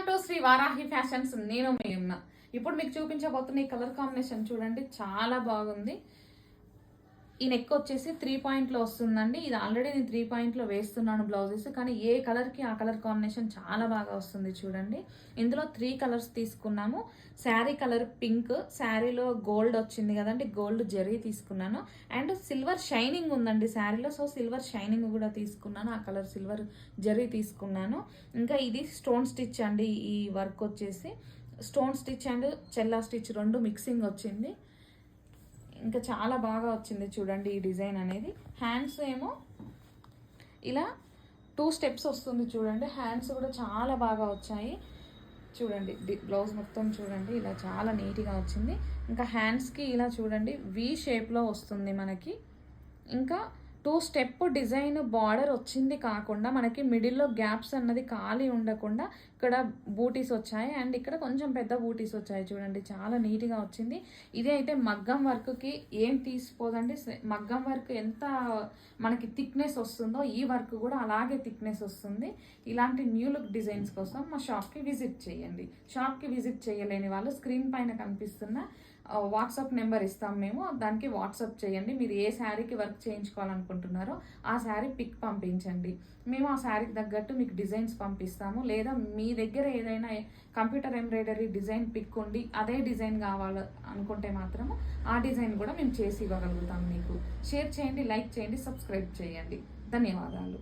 Welcome to Shri Varahi fashions. నేను మీ ఉన్నా. ఇప్పుడు మీకు చూపించబోతున్న ఈ కలర్ కాంబినేషన్ చూడండి, చాలా బాగుంది. ఈ నెక్ వచ్చేసి 3 పాయింట్లో వస్తుందండి. ఇది ఆల్రెడీ నేను 3 పాయింట్లో వేస్తున్నాను బ్లౌజెస్, కానీ ఏ కలర్కి ఆ కలర్ కాంబినేషన్ చాలా బాగా వస్తుంది చూడండి. ఇందులో 3 కలర్స్ తీసుకున్నాము. శారీ కలర్ పింక్, శారీలో గోల్డ్ వచ్చింది కదండి, గోల్డ్ జరీ తీసుకున్నాను. అండ్ సిల్వర్ షైనింగ్ ఉందండి శారీలో, సో సిల్వర్ షైనింగ్ కూడా తీసుకున్నాను. ఆ కలర్ సిల్వర్ జరీ తీసుకున్నాను. ఇంకా ఇది స్టోన్ స్టిచ్ అండి. ఈ వర్క్ వచ్చేసి stone stitch and Chella stitch రెండు మిక్సింగ్ వచ్చింది. ఇంకా చాలా బాగా వచ్చింది చూడండి ఈ డిజైన్ అనేది. హ్యాండ్స్ ఏమో ఇలా 2 స్టెప్స్ వస్తుంది చూడండి. హ్యాండ్స్ కూడా చాలా బాగా వచ్చాయి చూడండి. బ్లౌజ్ మొత్తం చూడండి, ఇలా చాలా నీట్గా వచ్చింది. ఇంకా హ్యాండ్స్కి ఇలా చూడండి వి షేప్లో వస్తుంది మనకి. ఇంకా 2 స్టెప్ డిజైన్ బార్డర్ వచ్చింది కాకుండా మనకి మిడిల్లో గ్యాప్స్ అన్నది ఖాళీ ఉండకుండా ఇక్కడ బూటీస్ వచ్చాయి. అండ్ ఇక్కడ కొంచెం పెద్ద బూటీస్ వచ్చాయి చూడండి, చాలా నీట్గా వచ్చింది. ఇది అయితే మగ్గం వర్క్కి ఏం తీసిపోదండి. మగ్గం వర్క్ ఎంత మనకి థిక్నెస్ వస్తుందో ఈ వర్క్ కూడా అలాగే థిక్నెస్ వస్తుంది. ఇలాంటి న్యూ లుక్ డిజైన్స్ కోసం మా షాప్కి విజిట్ చేయండి. షాప్కి విజిట్ చేయలేని వాళ్ళు స్క్రీన్ పైన కనిపిస్తున్న వాట్సాప్ నెంబర్ ఇస్తాం మేము, దానికి వాట్సాప్ చేయండి. మీరు ఏ శారీకి వర్క్ చేయించుకోవాలనుకుంటున్నారో ఆ శారీ పిక్ పంపించండి. మేము ఆ శారీకి తగ్గట్టు మీకు డిజైన్స్ పంపిస్తాము. లేదా మీ దగ్గర ఏదైనా కంప్యూటర్ ఎంబ్రాయిడరీ డిజైన్ పిక్ ఉండి అదే డిజైన్ కావాలి అనుకుంటే మాత్రము ఆ డిజైన్ కూడా మేము చేసి ఇవ్వగలుగుతాం. మీకు షేర్ చేయండి, లైక్ చేయండి, సబ్స్క్రైబ్ చేయండి. ధన్యవాదాలు.